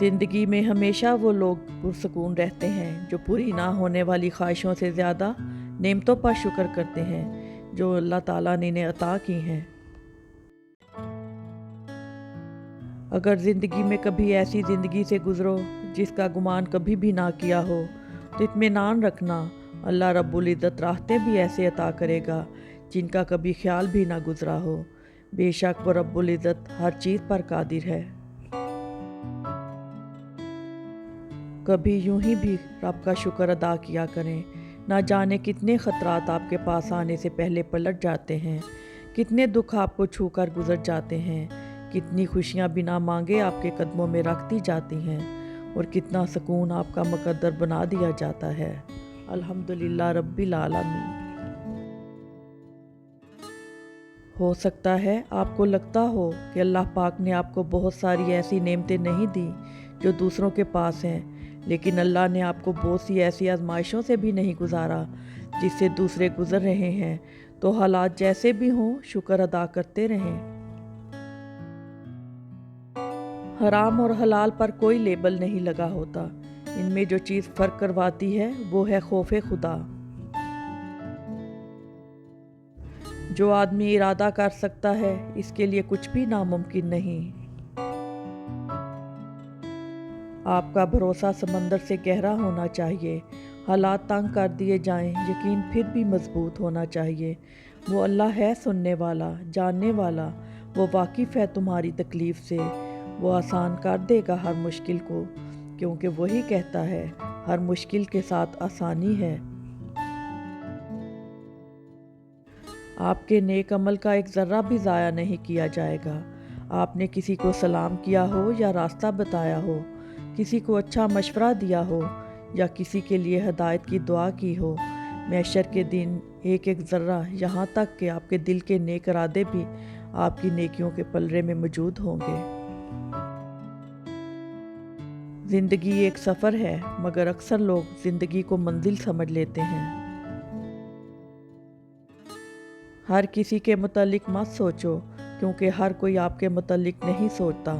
زندگی میں ہمیشہ وہ لوگ پرسکون رہتے ہیں جو پوری نہ ہونے والی خواہشوں سے زیادہ نعمتوں پر شکر کرتے ہیں جو اللہ تعالیٰ نے انہیں عطا کی ہیں۔ اگر زندگی میں کبھی ایسی زندگی سے گزرو جس کا گمان کبھی بھی نہ کیا ہو تو اطمینان رکھنا، اللہ رب العزت راحتیں بھی ایسے عطا کرے گا جن کا کبھی خیال بھی نہ گزرا ہو۔ بے شک وہ رب العزت ہر چیز پر قادر ہے۔ کبھی یوں ہی بھی رب کا شکر ادا کیا کریں، نہ جانے کتنے خطرات آپ کے پاس آنے سے پہلے پلٹ جاتے ہیں، کتنے دکھ آپ کو چھو کر گزر جاتے ہیں، کتنی خوشیاں بنا مانگے آپ کے قدموں میں رکھ دی جاتی ہیں، اور کتنا سکون آپ کا مقدر بنا دیا جاتا ہے۔ الحمدللہ رب العالمین۔ ہو سکتا ہے آپ کو لگتا ہو کہ اللہ پاک نے آپ کو بہت ساری ایسی نعمتیں نہیں دی جو دوسروں کے پاس ہیں، لیکن اللہ نے آپ کو بہت سی ایسی آزمائشوں سے بھی نہیں گزارا جس سے دوسرے گزر رہے ہیں، تو حالات جیسے بھی ہوں شکر ادا کرتے رہیں۔ حرام اور حلال پر کوئی لیبل نہیں لگا ہوتا، ان میں جو چیز فرق کرواتی ہے وہ ہے خوف خدا۔ جو آدمی ارادہ کر سکتا ہے اس کے لیے کچھ بھی ناممکن نہیں۔ آپ کا بھروسہ سمندر سے گہرا ہونا چاہیے، حالات تنگ کر دیے جائیں یقین پھر بھی مضبوط ہونا چاہیے۔ وہ اللہ ہے سننے والا، جاننے والا، وہ واقف ہے تمہاری تکلیف سے، وہ آسان کر دے گا ہر مشکل کو، کیونکہ وہی کہتا ہے ہر مشکل کے ساتھ آسانی ہے۔ آپ کے نیک عمل کا ایک ذرہ بھی ضائع نہیں کیا جائے گا۔ آپ نے کسی کو سلام کیا ہو یا راستہ بتایا ہو، کسی کو اچھا مشورہ دیا ہو یا کسی کے لیے ہدایت کی دعا کی ہو، محشر کے دن ایک ایک ذرہ، یہاں تک کہ آپ کے دل کے نیک ارادے بھی آپ کی نیکیوں کے پلڑے میں موجود ہوں گے۔ زندگی ایک سفر ہے، مگر اکثر لوگ زندگی کو منزل سمجھ لیتے ہیں۔ ہر کسی کے متعلق مت سوچو، کیونکہ ہر کوئی آپ کے متعلق نہیں سوچتا۔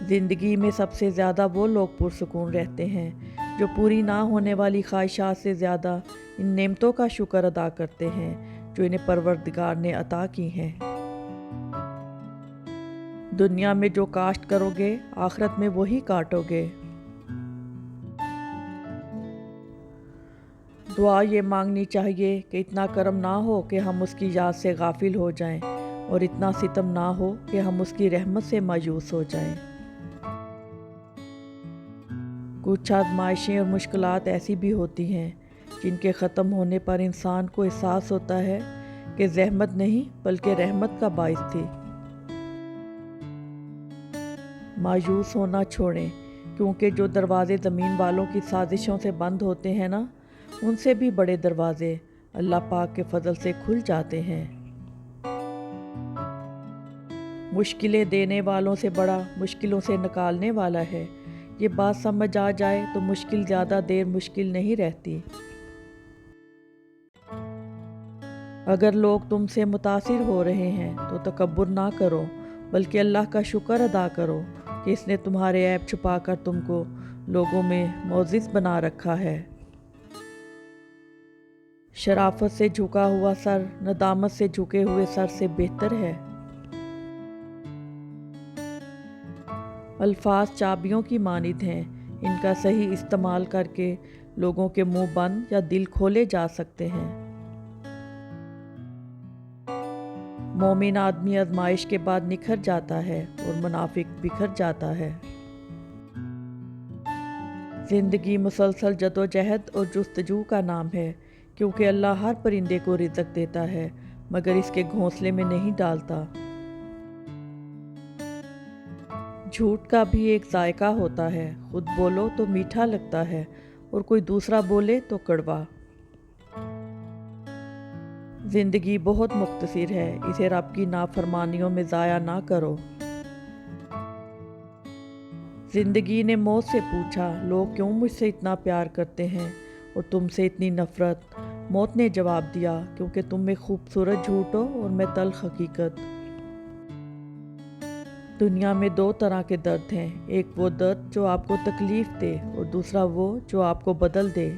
زندگی میں سب سے زیادہ وہ لوگ پرسکون رہتے ہیں جو پوری نہ ہونے والی خواہشات سے زیادہ ان نعمتوں کا شکر ادا کرتے ہیں جو انہیں پروردگار نے عطا کی ہیں۔ دنیا میں جو کاشت کرو گے آخرت میں وہی کاٹو گے۔ دعا یہ مانگنی چاہیے کہ اتنا کرم نہ ہو کہ ہم اس کی یاد سے غافل ہو جائیں، اور اتنا ستم نہ ہو کہ ہم اس کی رحمت سے مایوس ہو جائیں۔ کچھ آزمائشیں اور مشکلات ایسی بھی ہوتی ہیں جن کے ختم ہونے پر انسان کو احساس ہوتا ہے کہ زحمت نہیں بلکہ رحمت کا باعث تھی۔ مایوس ہونا چھوڑیں، کیونکہ جو دروازے زمین والوں کی سازشوں سے بند ہوتے ہیں نا، ان سے بھی بڑے دروازے اللہ پاک کے فضل سے کھل جاتے ہیں۔ مشکلیں دینے والوں سے بڑا مشکلوں سے نکالنے والا ہے۔ یہ بات سمجھ آ جائے تو مشکل زیادہ دیر مشکل نہیں رہتی۔ اگر لوگ تم سے متاثر ہو رہے ہیں تو تکبر نہ کرو، بلکہ اللہ کا شکر ادا کرو کہ اس نے تمہارے عیب چھپا کر تم کو لوگوں میں معزز بنا رکھا ہے۔ شرافت سے جھکا ہوا سر ندامت سے جھکے ہوئے سر سے بہتر ہے۔ الفاظ چابیوں کی مانند ہیں، ان کا صحیح استعمال کر کے لوگوں کے منہ بند یا دل کھولے جا سکتے ہیں۔ مومن آدمی آزمائش کے بعد نکھر جاتا ہے اور منافق بکھر جاتا ہے۔ زندگی مسلسل جدوجہد اور جستجو کا نام ہے، کیونکہ اللہ ہر پرندے کو رزق دیتا ہے مگر اس کے گھونسلے میں نہیں ڈالتا۔ جھوٹ کا بھی ایک ذائقہ ہوتا ہے، خود بولو تو میٹھا لگتا ہے اور کوئی دوسرا بولے تو کڑوا۔ زندگی بہت مختصر ہے، اسے رب کی نافرمانیوں میں ضائع نہ کرو۔ زندگی نے موت سے پوچھا، لوگ کیوں مجھ سے اتنا پیار کرتے ہیں اور تم سے اتنی نفرت؟ موت نے جواب دیا، کیونکہ تم میں خوبصورت جھوٹ ہو اور میں تلخ حقیقت۔ دنیا میں دو طرح کے درد ہیں، ایک وہ درد جو آپ کو تکلیف دے اور دوسرا وہ جو آپ کو بدل دے۔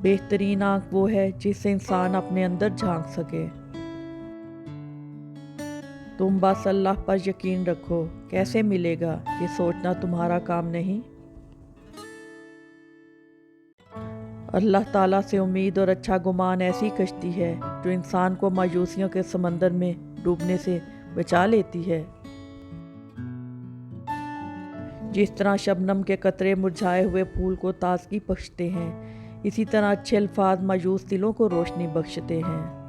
بہترین آنکھ وہ ہے جس سے انسان اپنے اندر جھانک سکے۔ تم بس اللہ پر یقین رکھو، کیسے ملے گا یہ سوچنا تمہارا کام نہیں۔ اللہ تعالیٰ سے امید اور اچھا گمان ایسی کشتی ہے جو انسان کو مایوسیوں کے سمندر میں ڈوبنے سے بچا لیتی ہے۔ جس طرح شبنم کے قطرے مرجھائے ہوئے پھول کو تازگی بخشتے ہیں، اسی طرح اچھے الفاظ مایوس دلوں کو روشنی بخشتے ہیں۔